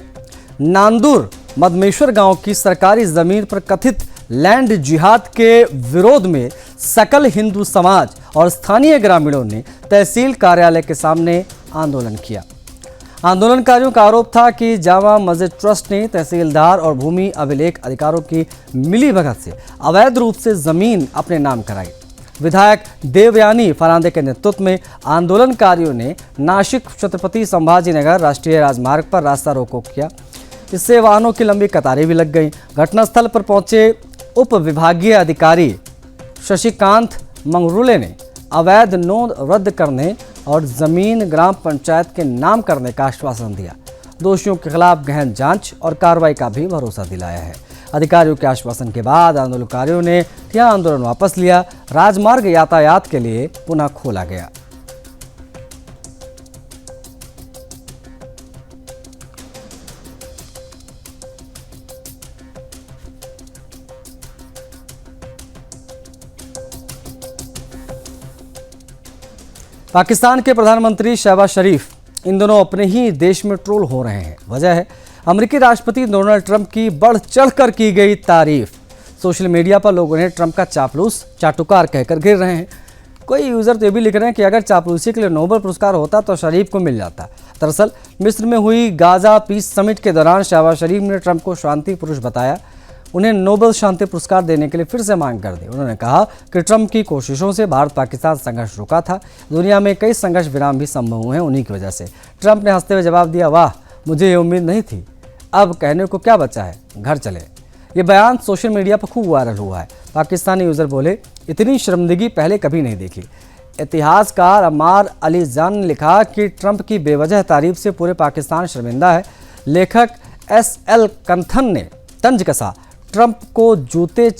नांदूर मदमेश्वर गांव की सरकारी जमीन पर कथित लैंड जिहाद के विरोध में सकल हिंदू समाज और स्थानीय ग्रामीणों ने तहसील कार्यालय के सामने आंदोलन किया। आंदोलनकारियों का आरोप था कि जामा मस्जिद ट्रस्ट ने तहसीलदार और भूमि अभिलेख अधिकारों की मिलीभगत से अवैध रूप से जमीन अपने नाम कराई। विधायक देवयानी फरांदे के नेतृत्व में आंदोलनकारियों ने नासिक छत्रपति संभाजी नगर राष्ट्रीय राजमार्ग पर रास्ता रोको किया। इससे वाहनों की लंबी कतारें भी लग गईं। घटनास्थल पर पहुंचे उप विभागीय अधिकारी शशिकांत मंगरूले ने अवैध नोंद रद्द करने और जमीन ग्राम पंचायत के नाम करने का आश्वासन दिया। दोषियों के खिलाफ गहन जांच और कार्रवाई का भी भरोसा दिलाया है। अधिकारियों के आश्वासन के बाद आंदोलनकारियों ने यह आंदोलन वापस लिया। राजमार्ग यातायात के लिए पुनः खोला गया। पाकिस्तान के प्रधानमंत्री शहबाज शरीफ इन दिनों अपने ही देश में ट्रोल हो रहे हैं। वजह है अमेरिकी राष्ट्रपति डोनाल्ड ट्रंप की बढ़ चढ़कर की गई तारीफ। सोशल मीडिया पर लोग उन्हें ट्रंप का चापलूस चाटुकार कहकर घेर रहे हैं। कोई यूजर तो ये भी लिख रहे हैं कि अगर चापलूसी के लिए नोबेल पुरस्कार होता तो शरीफ को मिल जाता। दरअसल मिस्र में हुई गाजा पीस समिट के दौरान शहबाज शरीफ ने ट्रंप को शांति पुरुष बताया। उन्हें नोबेल शांति पुरस्कार देने के लिए फिर से मांग कर दी। उन्होंने कहा कि ट्रंप की कोशिशों से भारत पाकिस्तान संघर्ष रुका था। दुनिया में कई संघर्ष विराम भी संभव हुए हैं उन्हीं की वजह से। ट्रंप ने हंसते हुए जवाब दिया, वाह, मुझे ये उम्मीद नहीं थी। अब कहने को क्या बचा है, घर चले। ये बयान सोशल मीडिया पर खूब वायरल हुआ है। पाकिस्तानी यूजर बोले, इतनी शर्मिंदगी पहले कभी नहीं देखी। इतिहासकार अमार अली जान ने लिखा कि ट्रंप की बेवजह तारीफ से पूरे पाकिस्तान शर्मिंदा है। लेखक SL कंथन ने तंज कसा, ट्रंप को जूते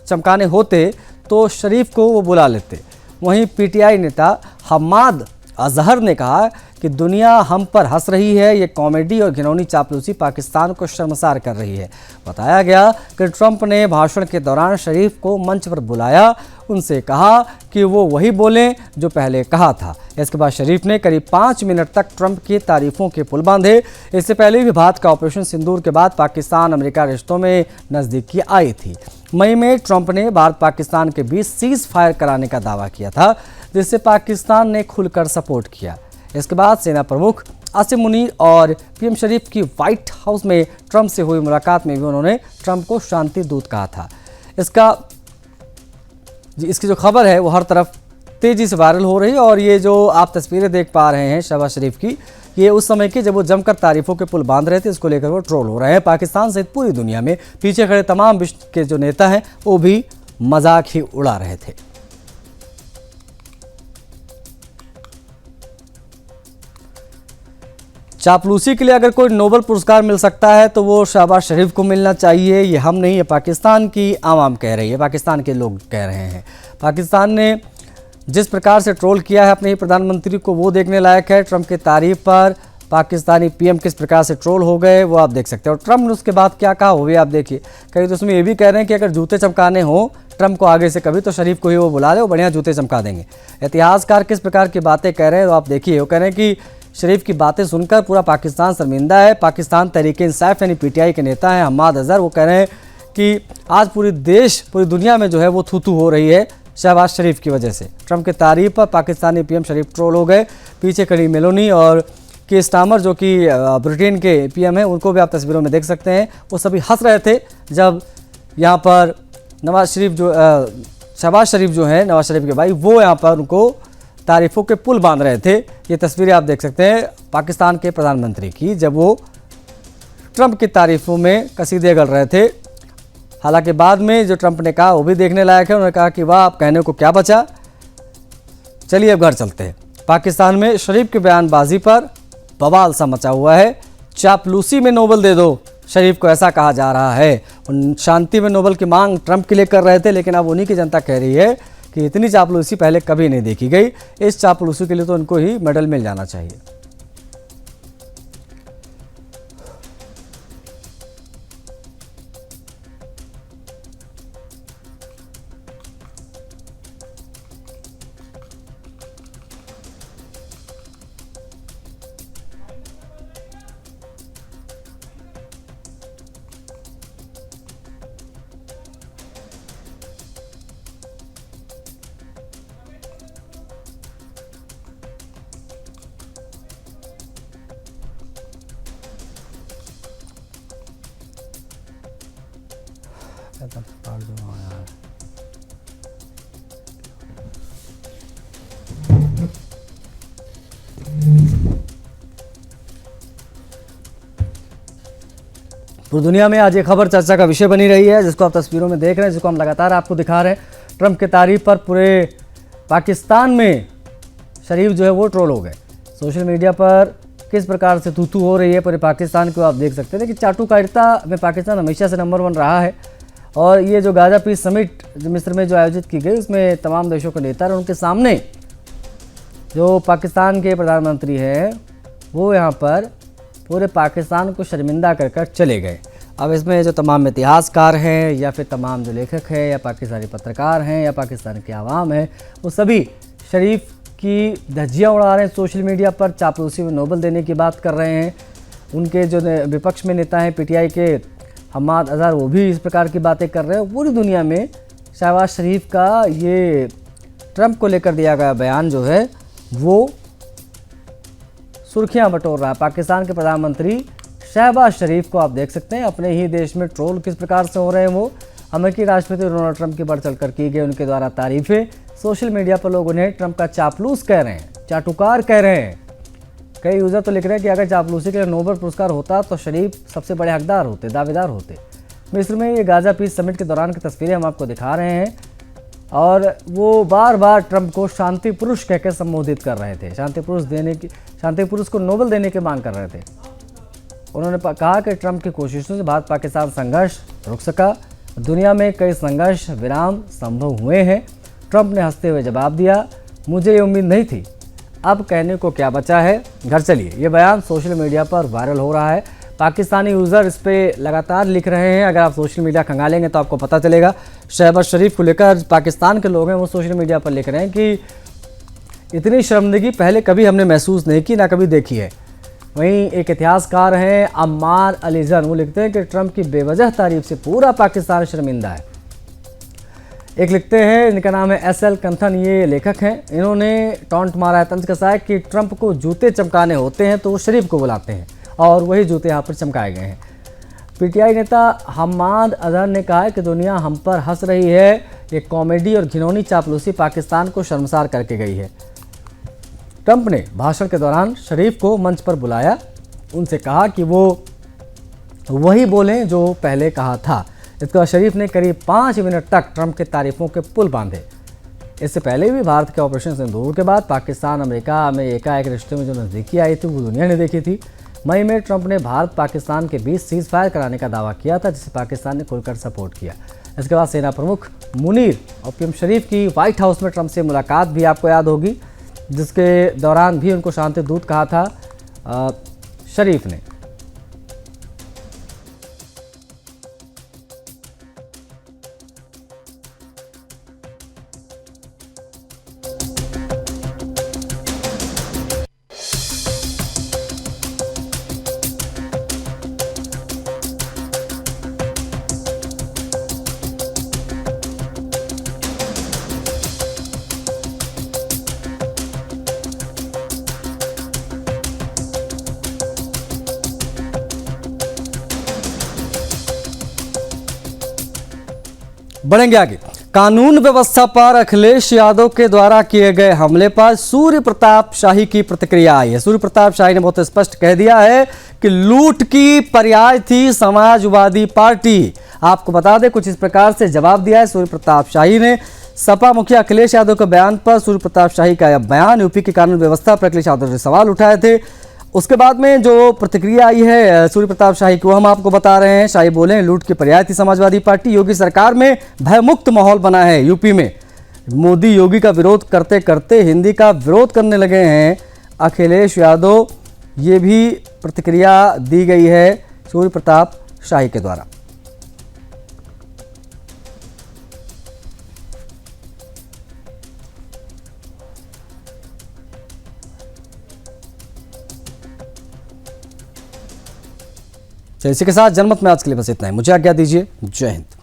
चमकाने होते तो शरीफ को वो बुला लेते। वहीं PTI नेता हम्माद अजहर ने कहा कि दुनिया हम पर हंस रही है, ये कॉमेडी और घिनौनी चापलूसी पाकिस्तान को शर्मसार कर रही है। बताया गया कि ट्रंप ने भाषण के दौरान शरीफ को मंच पर बुलाया, उनसे कहा कि वो वही बोलें जो पहले कहा था। इसके बाद शरीफ ने करीब 5 मिनट तक ट्रंप की तारीफों के पुल बांधे। इससे पहले भी भारत का ऑपरेशन सिंदूर के बाद पाकिस्तान अमेरिका रिश्तों में नज़दीकी आई थी। मई में ट्रंप ने भारत पाकिस्तान के बीच सीज फायर कराने का दावा किया था, जिससे पाकिस्तान ने खुलकर सपोर्ट किया। इसके बाद सेना प्रमुख आसिम मुनीर और PM शरीफ की व्हाइट हाउस में ट्रंप से हुई मुलाकात में भी उन्होंने ट्रंप को शांति दूत कहा था। इसकी जो खबर है वो हर तरफ तेजी से वायरल हो रही है। और ये जो आप तस्वीरें देख पा रहे हैं शहबाज शरीफ की, ये उस समय की जब वो जमकर तारीफों के पुल बांध रहे थे। इसको लेकर वो ट्रोल हो रहे हैं। पाकिस्तान सहित पूरी दुनिया में पीछे खड़े तमाम विश्व के जो नेता हैं वो भी मजाक ही उड़ा रहे थे। चापलूसी के लिए अगर कोई नोबेल पुरस्कार मिल सकता है तो वो शहबाज शरीफ को मिलना चाहिए। ये हम नहीं, ये पाकिस्तान की आवाम कह रही है, पाकिस्तान के लोग कह रहे हैं। पाकिस्तान ने जिस प्रकार से ट्रोल किया है अपने ही प्रधानमंत्री को, वो देखने लायक है। ट्रंप की तारीफ पर पाकिस्तानी PM किस प्रकार से ट्रोल हो गए वो आप देख सकते हैं। और ट्रंप ने उसके बाद क्या कहा वो भी आप देखिए। कहीं तो उसमें ये भी कह रहे हैं कि अगर जूते चमकाने हो ट्रंप को आगे से कभी तो शरीफ को ही वो बुला ले, वो बढ़िया जूते चमका देंगे। इतिहासकार किस प्रकार की बातें कह रहे हैं वो आप देखिए। वो कह रहे हैं कि शरीफ की बातें सुनकर पूरा पाकिस्तान शर्मिंदा है। पाकिस्तान तहरीक इंसाफ यानी PTI के नेता हैं हम्माद अजहर, वो कह रहे हैं कि आज पूरी दुनिया में जो है वो थू हो रही है शहबाज शरीफ की वजह से। ट्रंप की तारीफ पर पाकिस्तानी PM शरीफ ट्रोल हो गए। पीछे खड़ी मेलोनी और की स्टामर जो कि ब्रिटेन के PM हैं, उनको भी आप तस्वीरों में देख सकते हैं। वो सभी हंस रहे थे जब यहाँ पर शहबाज शरीफ जो है, नवाज शरीफ के भाई, वो यहाँ पर उनको तारीफों के पुल बांध रहे थे। ये तस्वीरें आप देख सकते हैं पाकिस्तान के प्रधानमंत्री की, जब वो ट्रंप की तारीफों में कसीदे गढ़ रहे थे। हालांकि बाद में जो ट्रंप ने कहा वो भी देखने लायक है। उन्होंने कहा कि वाह, आप कहने को क्या बचा, चलिए अब घर चलते हैं। पाकिस्तान में शरीफ की बयानबाजी पर बवाल सा मचा हुआ है। चापलूसी में नोबेल दे दो, शरीफ को ऐसा कहा जा रहा है। शांति में नोबेल की मांग ट्रंप के लिए कर रहे थे, लेकिन अब उन्हीं की जनता कह रही है कि इतनी चापलूसी पहले कभी नहीं देखी गई। इस चापलूसी के लिए तो उनको ही मेडल मिल जाना चाहिए। पूरी दुनिया में आज ये खबर चर्चा का विषय बनी रही है, जिसको आप तस्वीरों में देख रहे हैं, जिसको हम लगातार आपको दिखा रहे हैं। ट्रंप की तारीफ पर पूरे पाकिस्तान में शरीफ जो है वो ट्रोल हो गए। सोशल मीडिया पर किस प्रकार से तू हो रही है पूरे पाकिस्तान को आप देख सकते हैं कि चाटुकारिता में पाकिस्तान हमेशा से नंबर 1 रहा है। और ये जो गाज़ा पीस समिट जो मिस्र में जो आयोजित की गई उसमें तमाम देशों के नेता और उनके सामने जो पाकिस्तान के प्रधानमंत्री हैं वो यहाँ पर पूरे पाकिस्तान को शर्मिंदा कर कर चले गए। अब इसमें जो तमाम इतिहासकार हैं या फिर तमाम जो लेखक हैं या पाकिस्तानी पत्रकार हैं या पाकिस्तान के आवाम हैं वो सभी शरीफ की धज्जियाँ उड़ा रहे हैं। सोशल मीडिया पर चापलूसी में नोबल देने की बात कर रहे हैं। उनके जो विपक्ष में नेता हैं पीटीआई के हम्माद अजहर वो भी इस प्रकार की बातें कर रहे हैं। पूरी दुनिया में शहबाज शरीफ का ये ट्रंप को लेकर दिया गया बयान जो है वो सुर्खियां बटोर रहा है। पाकिस्तान के प्रधानमंत्री शहबाज शरीफ को आप देख सकते हैं अपने ही देश में ट्रोल किस प्रकार से हो रहे हैं। वो अमेरिकी राष्ट्रपति डोनाल्ड ट्रंप की बढ़ चढ़कर की गई उनके द्वारा तारीफें। सोशल मीडिया पर लोग उन्हें ट्रंप का चापलूस कह रहे हैं, चाटुकार कह रहे हैं। कई यूज़र तो लिख रहे हैं कि अगर चापलूसी के लिए नोबेल पुरस्कार होता तो शरीफ सबसे बड़े हकदार होते, दावेदार होते। मिस्र में ये गाज़ा पीस समिट के दौरान की तस्वीरें हम आपको दिखा रहे हैं और वो बार बार ट्रंप को शांति पुरुष कहकर संबोधित कर रहे थे। शांति पुरुष को नोबेल देने की मांग कर रहे थे। उन्होंने कहा कि ट्रंप की कोशिशों से भारत पाकिस्तान संघर्ष रुक सका। दुनिया में कई संघर्ष विराम संभव हुए हैं। ट्रंप ने हंसते हुए जवाब दिया, मुझे ये उम्मीद नहीं थी, अब कहने को क्या बचा है, घर चलिए। ये बयान सोशल मीडिया पर वायरल हो रहा है। पाकिस्तानी यूज़र इस पर लगातार लिख रहे हैं। अगर आप सोशल मीडिया खंगालेंगे तो आपको पता चलेगा। शहबाज शरीफ को लेकर पाकिस्तान के लोग हैं वो सोशल मीडिया पर लिख रहे हैं कि इतनी शर्मिंदगी पहले कभी हमने महसूस नहीं की, ना कभी देखी है। वहीं एक इतिहासकार हैं अम्मार अलीजन, वो लिखते हैं कि ट्रंप की बेवजह तारीफ से पूरा पाकिस्तान शर्मिंदा है। एक लिखते हैं, इनका नाम है SL कंथन, ये लेखक हैं। इन्होंने टॉन्ट मारा है, तंज कसा है कि ट्रंप को जूते चमकाने होते हैं तो वो शरीफ को बुलाते हैं और वही जूते यहाँ पर चमकाए गए हैं। पीटीआई नेता हम्माद अजहर ने कहा है कि दुनिया हम पर हंस रही है, ये कॉमेडी और घिनौनी चापलूसी पाकिस्तान को शर्मसार करके गई है। ट्रंप ने भाषण के दौरान शरीफ को मंच पर बुलाया, उनसे कहा कि वो वही बोलें जो पहले कहा था। इसके बाद शरीफ ने करीब 5 मिनट तक ट्रंप के तारीफों के पुल बांधे। इससे पहले भी भारत के ऑपरेशन सिंदूर के बाद पाकिस्तान अमेरिका में एकाएक रिश्ते में जो नज़दीकी आई थी वो दुनिया ने देखी थी। मई में ट्रंप ने भारत पाकिस्तान के बीच सीज फायर कराने का दावा किया था, जिसे पाकिस्तान ने खुलकर सपोर्ट किया। इसके बाद सेना प्रमुख मुनीर और पीएम शरीफ की व्हाइट हाउस में ट्रंप से मुलाकात भी आपको याद होगी, जिसके दौरान भी उनको शांति दूत कहा था शरीफ ने। बढ़ेंगे आगे। कानून व्यवस्था पर अखिलेश यादव के द्वारा किए गए हमले पर सूर्य प्रताप शाही की प्रतिक्रिया आई है। सूर्य प्रताप शाही ने बहुत स्पष्ट कह दिया है कि लूट की पर्याय थी समाजवादी पार्टी। आपको बता दें कुछ इस प्रकार से जवाब दिया है सूर्य प्रताप शाही ने। सपा मुखिया अखिलेश यादव के बयान पर सूर्य प्रताप शाही का यह बयान, यूपी की कानून व्यवस्था पर अखिलेश यादव ने सवाल उठाए थे। उसके बाद में जो प्रतिक्रिया आई है सूर्य प्रताप शाही को हम आपको बता रहे हैं। शाही बोले, लूट की पर्याय थी समाजवादी पार्टी। योगी सरकार में भयमुक्त माहौल बना है। यूपी में मोदी योगी का विरोध करते करते हिंदी का विरोध करने लगे हैं अखिलेश यादव। ये भी प्रतिक्रिया दी गई है सूर्य प्रताप शाही के द्वारा। इसी के साथ जनमत में आज के लिए बस इतना ही। मुझे आज्ञा दीजिए। जय हिंद।